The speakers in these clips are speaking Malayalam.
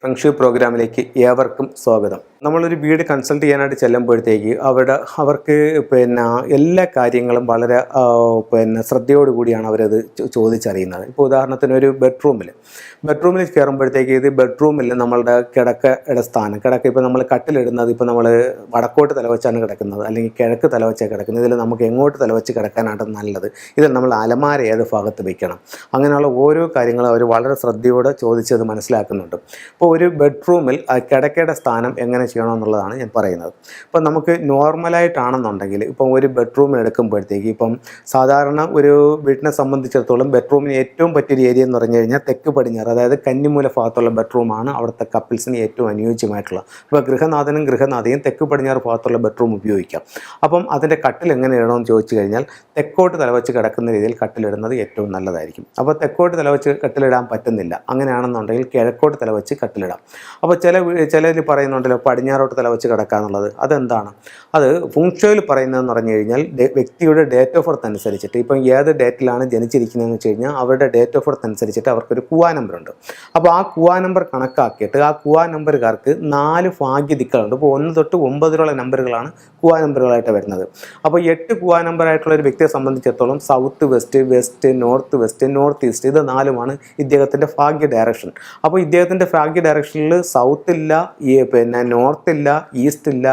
ഫെങ്ഷു പ്രോഗ്രാമിലേക്ക് ഏവർക്കും സ്വാഗതം. നമ്മളൊരു വീട് കൺസൾട്ട് ചെയ്യാനായിട്ട് ചെല്ലുമ്പോഴത്തേക്ക് അവർക്ക് എല്ലാ കാര്യങ്ങളും വളരെ ശ്രദ്ധയോടുകൂടിയാണ് അവരത് ചോദിച്ചറിയുന്നത്. ഇപ്പോൾ ഉദാഹരണത്തിന് ഒരു ബെഡ്റൂമിൽ കയറുമ്പോഴത്തേക്ക് ഇത് ബെഡ്റൂമിൽ നമ്മളുടെ കിടക്കയുടെ സ്ഥാനം, ഇപ്പോൾ നമ്മൾ കട്ടിലിടുന്നത് ഇപ്പോൾ നമ്മൾ വടക്കോട്ട് തലവച്ചാണ് കിടക്കുന്നത് അല്ലെങ്കിൽ കിഴക്ക് തലവച്ചാണ് കിടക്കുന്നത്. ഇതിൽ നമുക്ക് എങ്ങോട്ട് തലവച്ച് കിടക്കാനാണ് നല്ലത്, ഇതിൽ നമ്മൾ അലമാര ഏത് ഭാഗത്ത് വയ്ക്കണം, അങ്ങനെയുള്ള ഓരോ കാര്യങ്ങളും അവർ വളരെ ശ്രദ്ധയോടെ ചോദിച്ചത് മനസ്സിലാക്കുന്നുണ്ട്. ഇപ്പോൾ ഒരു ബെഡ്റൂമിൽ കിടക്കയുടെ സ്ഥാനം എങ്ങനെ ചെയ്യണമെന്നുള്ളതാണ് ഞാൻ പറയുന്നത്. ഇപ്പം നമുക്ക് നോർമലായിട്ടാണെന്നുണ്ടെങ്കിൽ ഇപ്പം ഒരു ബെഡ്റൂം എടുക്കുമ്പോഴത്തേക്ക് ഇപ്പം സാധാരണ ഒരു വീട്ടിനെ സംബന്ധിച്ചിടത്തോളം ബെഡ്റൂമിന് ഏറ്റവും പറ്റിയൊരു ഏരിയ എന്ന് പറഞ്ഞു കഴിഞ്ഞാൽ തെക്ക് പടിഞ്ഞാറ്, അതായത് കന്നിമൂല ഭാഗത്തുള്ള ബെഡ്റൂമാണ് അവിടുത്തെ കപ്പിൾസിന് ഏറ്റവും അനുയോജ്യമായിട്ടുള്ളത്. ഇപ്പോൾ ഗൃഹനാഥയും തെക്ക് പടിഞ്ഞാറ് ഭാഗത്തുള്ള ബെഡ്റൂം ഉപയോഗിക്കാം. അപ്പം അതിൻ്റെ കട്ടിൽ എങ്ങനെ ഇടണമെന്ന് ചോദിച്ചു കഴിഞ്ഞാൽ തെക്കോട്ട് തലവച്ച് കിടക്കുന്ന രീതിയിൽ കട്ടിലിടുന്നത് ഏറ്റവും നല്ലതായിരിക്കും. അപ്പോൾ തെക്കോട്ട് തലവച്ച് കട്ടിലിടാൻ പറ്റുന്നില്ല, അങ്ങനെയാണെന്നുണ്ടെങ്കിൽ കിഴക്കോട്ട് തലവച്ച് കട്ടിലിടാം. അപ്പോൾ ചിലർ പറയുന്നുണ്ടല്ലോ പടിഞ്ഞാറോട്ട് തലവച്ച് കിടക്കുക എന്നുള്ളത്. അതെന്താണ്? അത് ഫുങ്ഷോയിൽ പറയുന്നതെന്ന് പറഞ്ഞു കഴിഞ്ഞാൽ വ്യക്തിയുടെ ഡേറ്റ് ഓഫ് ബർത്ത് അനുസരിച്ചിട്ട്, ഇപ്പം ഏത് ഡേറ്റിലാണ് ജനിച്ചിരിക്കുന്നതെന്ന് വെച്ച് കഴിഞ്ഞാൽ അവരുടെ ഡേറ്റ് ഓഫ് ബർത്ത് അനുസരിച്ചിട്ട് അവർക്കൊരു കുവാ നമ്പർ ഉണ്ട്. അപ്പോൾ ആ കുവാ നമ്പർ കണക്കാക്കിയിട്ട് ആ കുവാ നമ്പറുകാർക്ക് 4 ഭാഗ്യദിക്കുകളുണ്ട്. ഇപ്പോൾ 1 തൊട്ട് 9 വരെയുള്ള നമ്പറുകളാണ് കുവാ നമ്പറുകളായിട്ട് വരുന്നത്. അപ്പോൾ 8 കുവാ നമ്പറായിട്ടുള്ള ഒരു വ്യക്തിയെ സംബന്ധിച്ചിടത്തോളം സൗത്ത് വെസ്റ്റ്, നോർത്ത് ഈസ്റ്റ്, ഇത് 4മാണ് ഇദ്ദേഹത്തിൻ്റെ ഭാഗ്യ ഡയറക്ഷൻ. അപ്പോൾ ഇദ്ദേഹത്തിൻ്റെ ഭാഗ്യ ഡയറക്ഷനിൽ സൗത്ത് ഇല്ല, നോർത്ത് ഇല്ല, ഈസ്റ്റ് ഇല്ല.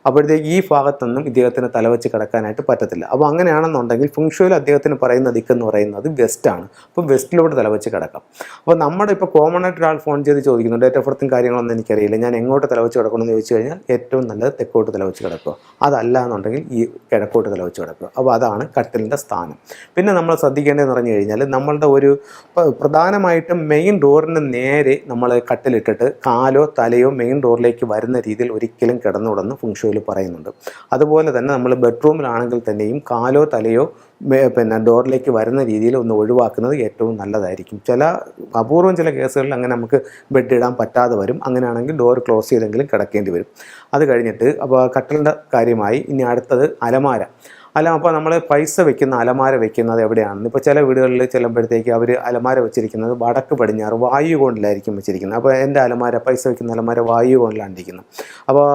അപ്പോഴത്തേക്ക് ഈ ഭാഗത്തൊന്നും ഇദ്ദേഹത്തിന് തലവച്ച് കിടക്കാനായിട്ട് പറ്റത്തില്ല. അപ്പോൾ അങ്ങനെയാണെന്നുണ്ടെങ്കിൽ ഫുങ്ഷോയിൽ അദ്ദേഹത്തിന് പറയുന്ന ദിക്കെന്ന് പറയുന്നത് വെസ്റ്റാണ്. അപ്പോൾ വെസ്റ്റിലോട്ട് തലവച്ച് കിടക്കാം. അപ്പോൾ നമ്മുടെ ഇപ്പോൾ കോമൺ ആയിട്ട് ഒരാൾ ഫോൺ ചെയ്ത് ചോദിക്കുന്നു ഡേറ്റ് ഓഫ് ബർത്തും കാര്യങ്ങളൊന്നും എനിക്കറിയില്ല, ഞാൻ എങ്ങോട്ട് തലവച്ച് കിടക്കണമെന്ന് ചോദിച്ചു കഴിഞ്ഞാൽ ഏറ്റവും നല്ലത് തെക്കോട്ട് തലവച്ച് കിടക്കുക, അതല്ല എന്നുണ്ടെങ്കിൽ ഈ കിഴക്കോട്ട് തലവച്ച് കിടക്കുക. അപ്പോൾ അതാണ് കട്ടിലിൻ്റെ സ്ഥാനം. പിന്നെ നമ്മൾ ശ്രദ്ധിക്കേണ്ടതെന്ന് പറഞ്ഞു കഴിഞ്ഞാൽ നമ്മളുടെ ഒരു പ്രധാനമായിട്ടും മെയിൻ ഡോറിന് നേരെ നമ്മൾ കട്ടിലിട്ടിട്ട് കാലോ തലയോ മെയിൻ ഡോറിലേക്ക് വരുന്ന രീതിയിൽ ഒരിക്കലും കിടന്നുവിടുന്ന ഫുങ്ഷോയിൽ പറയുന്നുണ്ട്. അതുപോലെ തന്നെ നമ്മൾ ബെഡ്റൂമിലാണെങ്കിൽ തന്നെയും കാലോ തലയോ ഡോറിലേക്ക് വരുന്ന രീതിയിൽ ഒന്ന് ഒഴിവാക്കുന്നത് ഏറ്റവും നല്ലതായിരിക്കും. അപൂർവം ചില കേസുകളിൽ അങ്ങനെ നമുക്ക് ബെഡ് ഇടാൻ പറ്റാതെ വരും. അങ്ങനെയാണെങ്കിൽ ഡോർ ക്ലോസ് ചെയ്തെങ്കിലും കിടക്കേണ്ടി വരും. അത് കഴിഞ്ഞിട്ട് അപ്പോൾ കട്ടിലിൻ്റെ കാര്യമായി ഇനി അടുത്തത് അലമാര. അപ്പോൾ നമ്മൾ പൈസ വെക്കുന്ന അലമാര വെക്കുന്നത് എവിടെയാണെന്ന് ഇപ്പോൾ ചില വീടുകളിൽ ചെല്ലുമ്പോഴത്തേക്ക് അവർ അലമാര വെച്ചിരിക്കുന്നത് വടക്ക് പടിഞ്ഞാറ് വായുകോണിലായിരിക്കും വെച്ചിരിക്കുന്നത്. അപ്പോൾ എൻ്റെ പൈസ വെക്കുന്ന അലമാര വായുകോണിലാണ് ഇരിക്കുന്നത്. അപ്പോൾ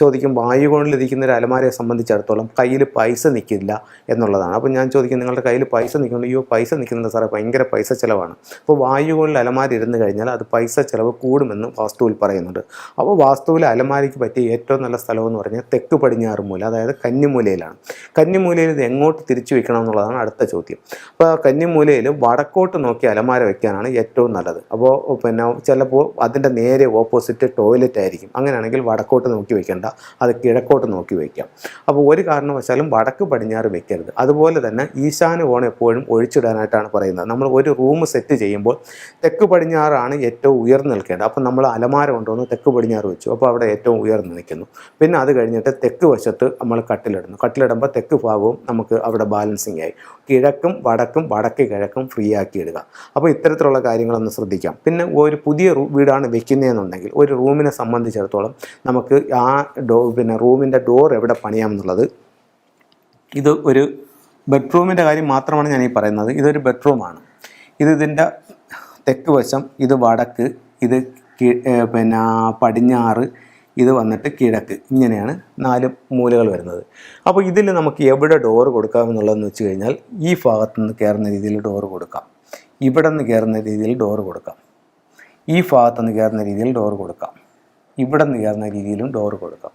ചോദിക്കും വായുകോണിലിരിക്കുന്ന ഒരു അലമാരയെ സംബന്ധിച്ചിടത്തോളം കയ്യിൽ പൈസ നിൽക്കില്ല എന്നുള്ളതാണ്. അപ്പോൾ ഞാൻ ചോദിക്കും നിങ്ങളുടെ കയ്യിൽ പൈസ നിൽക്കുന്നുണ്ട്? അയ്യോ പൈസ നിൽക്കുന്നുണ്ട് സാറേ, ഭയങ്കര പൈസ ചിലവാണ്. അപ്പോൾ വായുകോണിൽ അലമാര ഇരുന്ന് കഴിഞ്ഞാൽ അത് പൈസ ചിലവ് കൂടുമെന്ന് വാസ്തുവിൽ പറയുന്നുണ്ട്. അപ്പോൾ വാസ്തുവിൽ അലമാരയ്ക്ക് പറ്റിയ ഏറ്റവും നല്ല സ്ഥലമെന്ന് പറഞ്ഞാൽ തെക്ക് പടിഞ്ഞാറ് മൂല, അതായത് കന്നിമൂലയിലാണ്. കന്നിമൂലയിൽ ഇത് എങ്ങോട്ട് തിരിച്ചു വെക്കണം എന്നുള്ളതാണ് അടുത്ത ചോദ്യം. അപ്പോൾ കന്നിമൂലയിൽ വടക്കോട്ട് നോക്കി അലമാര വെക്കാനാണ് ഏറ്റവും നല്ലത്. അപ്പോൾ ചിലപ്പോൾ അതിൻ്റെ നേരെ ഓപ്പോസിറ്റ് ടോയ്ലറ്റ് ആയിരിക്കും. അങ്ങനെയാണെങ്കിൽ വടക്കോട്ട് നോക്കി വെക്കേണ്ട, അത് കിഴക്കോട്ട് നോക്കി വയ്ക്കാം. അപ്പോൾ ഒരു കാരണവശാലും വടക്ക് പടിഞ്ഞാറ് വെക്കരുത്. അതുപോലെ തന്നെ ഈശാന കോൺ എപ്പോഴും ഒഴിച്ചിടാനായിട്ടാണ് പറയുന്നത്. നമ്മൾ ഒരു റൂം സെറ്റ് ചെയ്യുമ്പോൾ തെക്ക് പടിഞ്ഞാറാണ് ഏറ്റവും ഉയർന്നു നിൽക്കേണ്ടത്. അപ്പോൾ നമ്മൾ അലമാര കൊണ്ടുവന്ന് തെക്ക് പടിഞ്ഞാറ് വെച്ചു, അപ്പോൾ അവിടെ ഏറ്റവും ഉയർന്നു നിൽക്കുന്നു. പിന്നെ അത് കഴിഞ്ഞിട്ട് തെക്ക് വശത്ത് നമ്മൾ കട്ടിലിടുമ്പോൾ തെക്ക് ഭാഗവും നമുക്ക് അവിടെ ബാലൻസിങ് ആയി. കിഴക്കും വടക്കും വടക്ക് കിഴക്കും ഫ്രീ ആക്കി ഇടുക. അപ്പോൾ ഇത്തരത്തിലുള്ള കാര്യങ്ങളൊന്ന് ശ്രദ്ധിക്കാം. പിന്നെ ഒരു പുതിയ വീടാണ് വെക്കുന്നതെന്നുണ്ടെങ്കിൽ ഒരു റൂമിനെ സംബന്ധിച്ചിടത്തോളം നമുക്ക് ആ റൂമിൻ്റെ ഡോർ എവിടെ പണിയാമെന്നുള്ളത്, ഇത് ഒരു ബെഡ്റൂമിൻ്റെ കാര്യം മാത്രമാണ് ഞാൻ ഈ പറയുന്നത്. ഇതൊരു ബെഡ്റൂമാണ്. ഇതിൻ്റെ തെക്ക് വശം, ഇത് വടക്ക്, ഇത് പടിഞ്ഞാറ്, ഇത് വന്നിട്ട് കിഴക്ക്, ഇങ്ങനെയാണ് 4 മൂലകൾ വരുന്നത്. അപ്പോൾ ഇതിൽ നമുക്ക് എവിടെ ഡോറ് കൊടുക്കാമെന്നുള്ളതെന്ന് വെച്ച് കഴിഞ്ഞാൽ ഈ ഭാഗത്തു നിന്ന് കയറുന്ന രീതിയിൽ ഡോറ് കൊടുക്കാം, ഇവിടെ നിന്ന് കയറുന്ന രീതിയിൽ ഡോറ് കൊടുക്കാം, ഈ ഭാഗത്തുനിന്ന് കയറുന്ന രീതിയിൽ ഡോറ് കൊടുക്കാം, ഇവിടെ നിന്ന് കയറുന്ന രീതിയിലും ഡോറ് കൊടുക്കാം.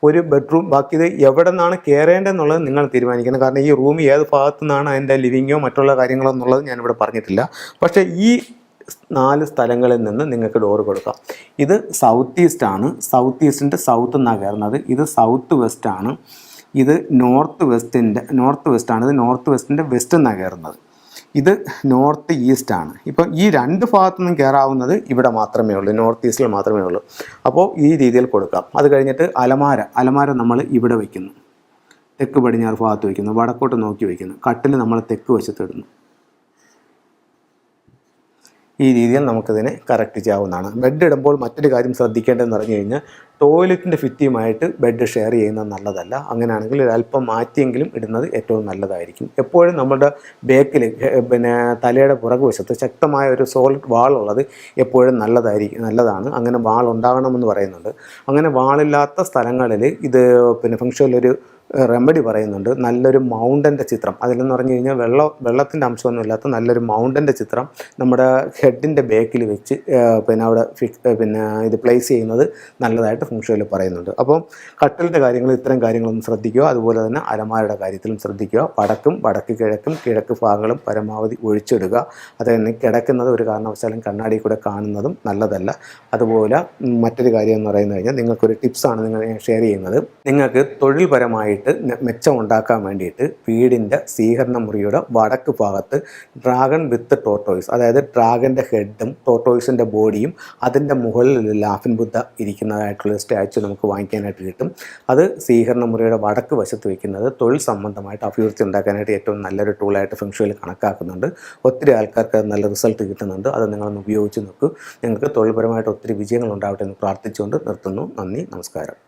ഒരു ബെഡ്റൂം ബാക്കി ഇത് എവിടെ നിന്നാണ് കയറേണ്ടതെന്നുള്ളത് നിങ്ങൾ തീരുമാനിക്കണം. കാരണം ഈ റൂം ഏത് ഭാഗത്തു നിന്നാണ് അതിൻ്റെ ലിവിങ്ങോ മറ്റുള്ള കാര്യങ്ങളോ എന്നുള്ളത് ഞാനിവിടെ പറഞ്ഞിട്ടില്ല. പക്ഷേ ഈ 4 സ്ഥലങ്ങളിൽ നിന്ന് നിങ്ങൾക്ക് ഡോറ് കൊടുക്കാം. ഇത് സൗത്ത് ഈസ്റ്റ് ആണ്, സൗത്ത് ഈസ്റ്റിൻ്റെ സൗത്ത് നിന്നാണ് കയറുന്നത്. ഇത് സൗത്ത് വെസ്റ്റ് ആണ്, ഇത് നോർത്ത് വെസ്റ്റാണ്, ഇത് നോർത്ത് വെസ്റ്റിൻ്റെ വെസ്റ്റ് നിന്നാണ് കയറുന്നത്. ഇത് നോർത്ത് ഈസ്റ്റ് ആണ്. ഇപ്പം ഈ 2 ഭാഗത്തു നിന്നും കയറാവുന്നത് ഇവിടെ മാത്രമേ ഉള്ളൂ, നോർത്ത് ഈസ്റ്റിൽ മാത്രമേ ഉള്ളൂ. അപ്പോൾ ഈ രീതിയിൽ കൊടുക്കാം. അത് കഴിഞ്ഞിട്ട് അലമാര നമ്മൾ ഇവിടെ വയ്ക്കുന്നു, തെക്ക് പടിഞ്ഞാറ് ഭാഗത്ത് വയ്ക്കുന്നു, വടക്കോട്ട് നോക്കി വയ്ക്കുന്നു. കട്ടിൽ നമ്മൾ തെക്ക് വശത്ത് ഇടുന്നു. ഈ രീതിയിൽ നമുക്കിതിനെ കറക്റ്റ് ചെയ്യാവുന്നതാണ്. ബെഡ് ഇടുമ്പോൾ മറ്റൊരു കാര്യം ശ്രദ്ധിക്കേണ്ടതെന്ന് പറഞ്ഞു കഴിഞ്ഞാൽ ടോയ്ലറ്റിൻ്റെ ഭിത്തിയുമായിട്ട് ബെഡ് ഷെയർ ചെയ്യുന്നത് നല്ലതല്ല. അങ്ങനെയാണെങ്കിൽ ഒരല്പം മാറ്റിയെങ്കിലും ഇടുന്നത് ഏറ്റവും നല്ലതായിരിക്കും. എപ്പോഴും നമ്മുടെ ബേക്കിൽ തലയുടെ പുറകുവശത്ത് ശക്തമായ ഒരു സോളിഡ് വാളുള്ളത് എപ്പോഴും നല്ലതാണ്. അങ്ങനെ വാൾ ഉണ്ടാകണമെന്ന് പറയുന്നുണ്ട്. അങ്ങനെ വാളില്ലാത്ത സ്ഥലങ്ങളിൽ ഇത് ഫംഗ്ഷനിലൊരു റെമഡി പറയുന്നുണ്ട്. നല്ലൊരു മൗണ്ടൻ്റെ ചിത്രം, അതിലെന്ന് പറഞ്ഞു കഴിഞ്ഞാൽ വെള്ളത്തിൻ്റെ അംശമൊന്നും ഇല്ലാത്ത നല്ലൊരു മൗണ്ടൻ്റെ ചിത്രം നമ്മുടെ ഹെഡിൻ്റെ ബേക്കിൽ വെച്ച് അവിടെ ഇത് പ്ലേസ് ചെയ്യുന്നത് നല്ലതായിട്ട് ഫംഗ്ഷനിൽ പറയുന്നുണ്ട്. അപ്പം കട്ടിലിൻ്റെ കാര്യങ്ങൾ ഇത്തരം കാര്യങ്ങളൊന്നും ശ്രദ്ധിക്കുക. അതുപോലെ തന്നെ അലമാരയുടെ കാര്യത്തിലും ശ്രദ്ധിക്കുക. വടക്ക് കിഴക്ക് ഭാഗങ്ങളും പരമാവധി ഒഴിച്ചിടുക. അത് തന്നെ കിടക്കുന്നത് ഒരു കാരണവശാലും കണ്ണാടി കൂടെ കാണുന്നതും നല്ലതല്ല. അതുപോലെ മറ്റൊരു കാര്യം എന്ന് പറയുന്നത് കഴിഞ്ഞാൽ നിങ്ങൾക്കൊരു ടിപ്സാണ് നിങ്ങൾ ഷെയർ ചെയ്യുന്നത്. നിങ്ങൾക്ക് തൊഴിൽപരമായി മെച്ചമുണ്ടാക്കാൻ വേണ്ടിയിട്ട് വീടിൻ്റെ സ്വീകരണ മുറിയുടെ വടക്ക് ഭാഗത്ത് ഡ്രാഗൺ വിത്ത് ടോർട്ടോയ്സ്, അതായത് ഡ്രാഗൻ്റെ ഹെഡും ടോർട്ടോയ്സിൻ്റെ ബോഡിയും അതിൻ്റെ മുകളിൽ ലാഫിൻ ബുദ്ധ ഇരിക്കുന്നതായിട്ടുള്ള സ്റ്റാച്ചു നമുക്ക് വാങ്ങിക്കാനായിട്ട് കിട്ടും. അത് സ്വീകരണ മുറിയുടെ വടക്ക് വശത്ത് വയ്ക്കുന്നത് തൊഴിൽ സംബന്ധമായിട്ട് അഭിവൃദ്ധി ഉണ്ടാക്കാനായിട്ട് ഏറ്റവും നല്ലൊരു ടൂളായിട്ട് ഫെങ്ഷുയിൽ കണക്കാക്കുന്നുണ്ട്. ഒത്തിരി ആൾക്കാർക്ക് അത് നല്ല റിസൾട്ട് കിട്ടുന്നുണ്ട്. അത് നിങ്ങളൊന്ന് ഉപയോഗിച്ച് നോക്കൂ. നിങ്ങൾക്ക് തൊഴിൽപരമായിട്ട് ഒത്തിരി വിജയങ്ങൾ ഉണ്ടാവട്ടെ എന്ന് പ്രാർത്ഥിച്ചുകൊണ്ട് നിർത്തുന്നു. നന്ദി, നമസ്കാരം.